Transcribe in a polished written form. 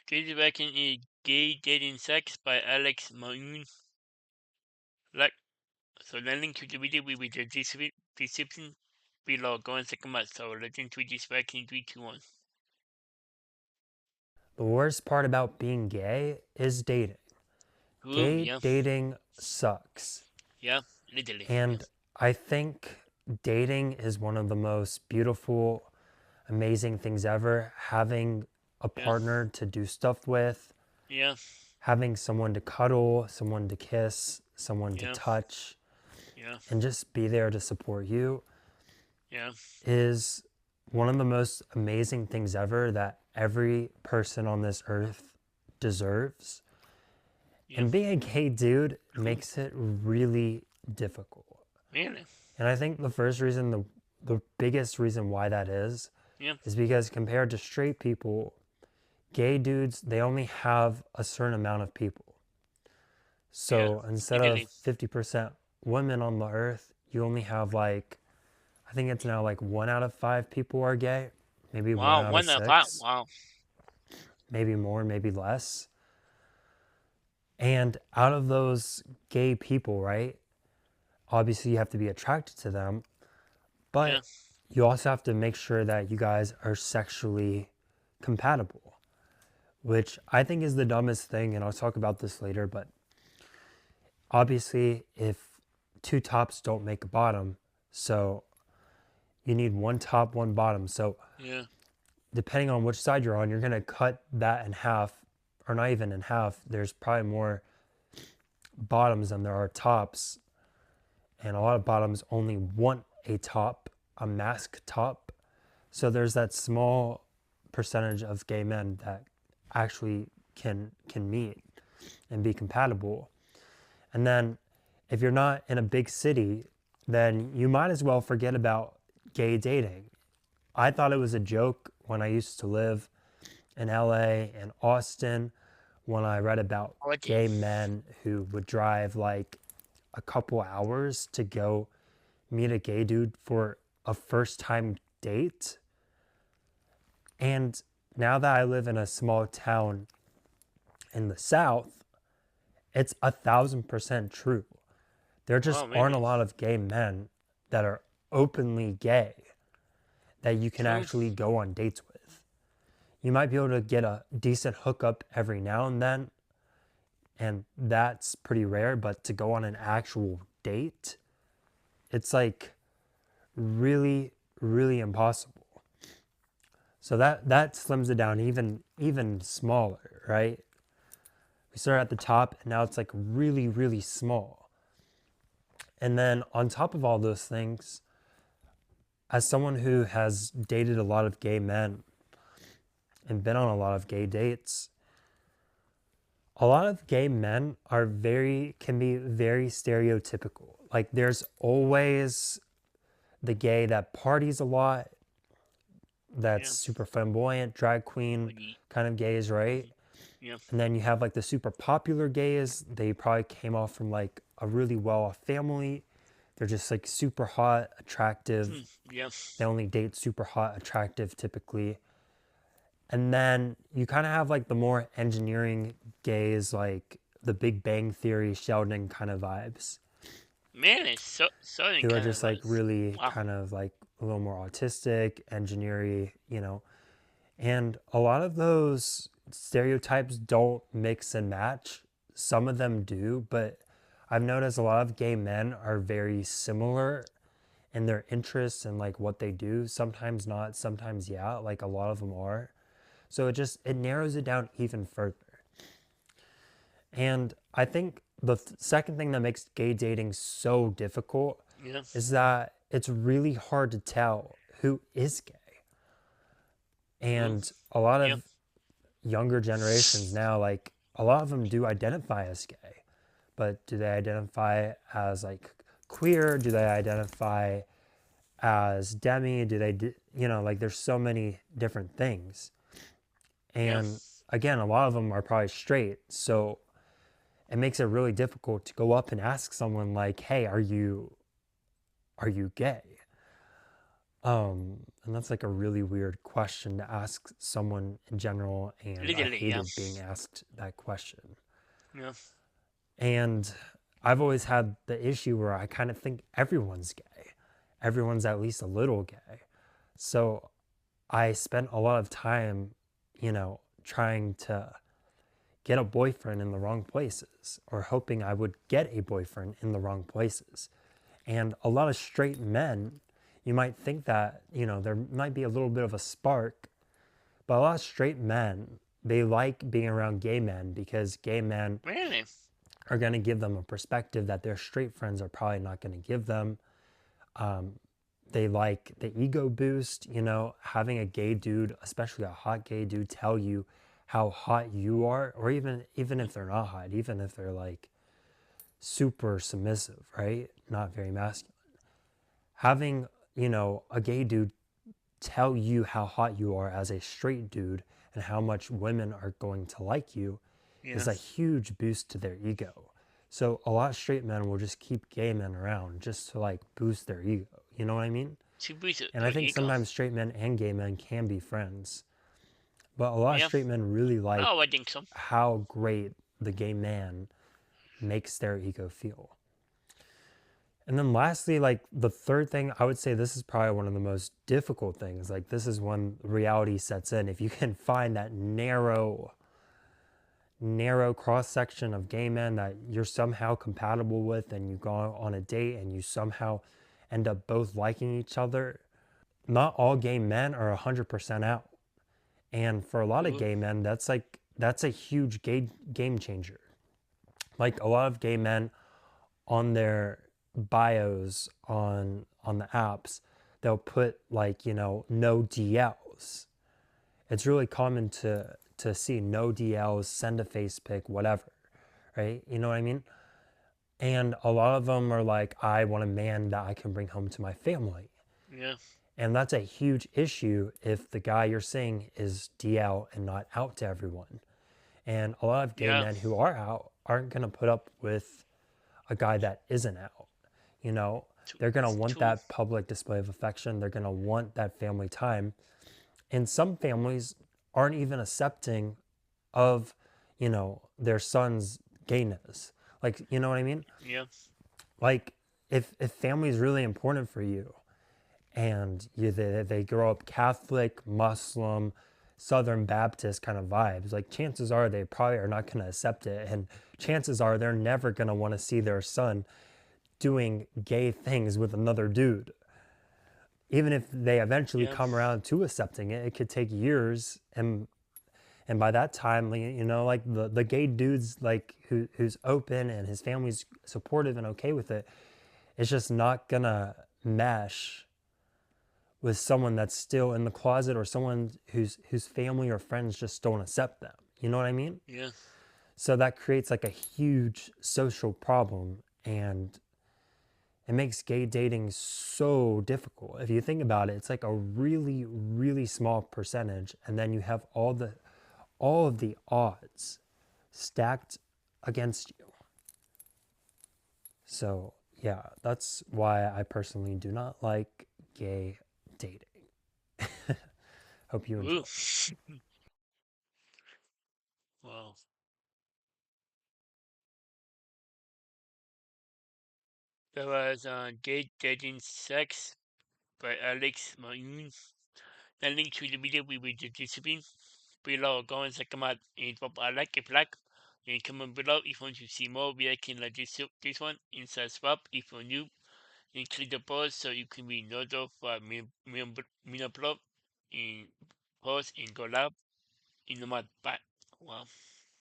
Gays Back in Gay Dating Sex by Alex Moon. Like, so the link to the video will be the description below. Go and check them out. So let's into this back in 3, 2, 1. The worst part about being gay is dating. Ooh, Gay yeah. dating sucks. Yeah, literally. Yeah. And I think dating is one of the most beautiful, amazing things ever. Having a Yeah. partner to do stuff with, Yeah. having someone to cuddle, someone to kiss, someone to Yeah. touch, Yeah. and just be there to support you Yeah. is one of the most amazing things ever that every person on this earth deserves. Yeah. And being a gay dude Cool. makes it really difficult. Really? And I think the first reason, the biggest reason why that is Yeah. because compared to straight people, gay dudes, they only have a certain amount of people. Yeah. So instead of Literally. 50% women on the earth, you only have like, I think it's now like 1 out of 5 people are gay, maybe one Wow. out of 1 out of 5. six, Wow. maybe more, maybe less. And out of those gay people, right? Obviously, you have to be attracted to them, Yeah. but you also have to make sure that you guys are sexually compatible, which I think is the dumbest thing. And I'll talk about this later. But obviously, if two tops don't make a bottom, so you need one top, one bottom. So Yeah. depending on which side you're on, you're going to cut that in half, or not even in half. There's probably more bottoms than there are tops. And a lot of bottoms only want a top, a mask top. So there's that small percentage of gay men that actually can meet and be compatible. And then if you're not in a big city, then you might as well forget about gay dating. I thought it was a joke when I used to live in LA and Austin when I read about Quality. gay men who would drive like a couple hours to go meet a gay dude for a first time date. And now that I live in a small town in the South, it's 1,000% true. There just Wow, aren't a really? lot of gay men that are openly gay that you can True. actually go on dates with. You might be able to get a decent hookup every now and then, and that's pretty rare, but to go on an actual date, it's like really, really impossible. So that slims it down even smaller, right? We start at the top and now it's like really, really small. And then on top of all those things, as someone who has dated a lot of gay men and been on a lot of gay dates, a lot of gay men can be very stereotypical. Like there's always the gay that parties a lot, that's Yeah. super flamboyant, drag queen Quality. kind of gays, right? Yeah. And then you have like the super popular gays. They probably came off from like a really well off family. They're just like super hot, attractive. Yeah. They only date super hot, attractive typically. And then you kind of have like the more engineering gays, like the Big Bang Theory, Sheldon kind of vibes, Man, it's so who are kind of just like nice. really Wow. kind of like a little more autistic, engineering. And a lot of those stereotypes don't mix and match. Some of them do, but I've noticed a lot of gay men are very similar in their interests and like what they do. Sometimes not, sometimes yeah, like a lot of them are. So it narrows it down even further. And I think the second thing that makes gay dating so difficult Yeah. is that it's really hard to tell who is gay. True. And a lot Yeah. of younger generations now, like a lot of them do identify as gay, but do they identify as like queer? Do they identify as demi? Like there's so many different things. Yeah. And again, a lot of them are probably straight. So it makes it really difficult to go up and ask someone like, "Hey, are you gay?" And that's like a really weird question to ask someone in general, and I Literally, yeah. hated being asked that question. Yeah. And I've always had the issue where I kind of think everyone's gay. Everyone's at least a little gay. So I spent a lot of time, trying to get a boyfriend in the wrong places or hoping I would get a boyfriend in the wrong places. And a lot of straight men, you might think that, there might be a little bit of a spark, but a lot of straight men, they like being around gay men because gay men Really? are going to give them a perspective that their straight friends are probably not going to give them. Um, they like the ego boost, having a gay dude, especially a hot gay dude, tell you how hot you are, or even if they're not hot, even if they're like super submissive, right? Not very masculine. Having, a gay dude tell you how hot you are as a straight dude and how much women are going to like you is Yeah. a huge boost to their ego. So a lot of straight men will just keep gay men around just to like boost their ego. You know what I mean? To boost And I their think ego. sometimes straight men and gay men can be friends. But a lot of Yeah. straight men really Oh, like I think so. how great the gay man makes their ego feel. And then lastly, like the third thing, I would say this is probably one of the most difficult things. Like this is when reality sets in. If you can find that narrow cross section of gay men that you're somehow compatible with and you go on a date and you somehow end up both liking each other, not all gay men are 100% out. And for a lot of Ooh. gay men, that's a huge game changer. Like a lot of gay men on their bios on the apps, they'll put like, no DLs. It's really common to see no DLs, send a face pic, whatever, right? You know what I mean? And a lot of them are like, I want a man that I can bring home to my family. Yeah. And that's a huge issue if the guy you're seeing is DL and not out to everyone. And a lot of gay Yeah. men who are out aren't going to put up with a guy that isn't out. You know, True. they're going to want True. that public display of affection. They're going to want that family time. And some families aren't even accepting of, their son's gayness. Like, you know what I mean? Yeah. Like, if family is really important for you and they grow up Catholic, Muslim, Southern Baptist kind of vibes, like chances are they probably are not going to accept it. And chances are they're never going to want to see their son doing gay things with another dude. Even if they eventually Yeah. come around to accepting it, it could take years. And by that time, like, like the gay dude's like who's open and his family's supportive and okay with it, it's just not gonna mesh with someone that's still in the closet or someone whose family or friends just don't accept them. You know what I mean? Yeah. So that creates like a huge social problem, and it makes gay dating so difficult. If you think about it, it's like a really, really small percentage, and then you have all of the odds stacked against you. So yeah, that's why I personally do not like gay dating. Hope you enjoy. Ooh. Wow. That was Gay Dating Sex by Alex Mayoon. The link to the video we will discussing below. Go and check them out and drop a like if you like. And comment below if you want to see more reacting like this one. And subscribe if you're new. And click the bell so you can be notified for me upload and post and go live in the mud. Bye. Wow.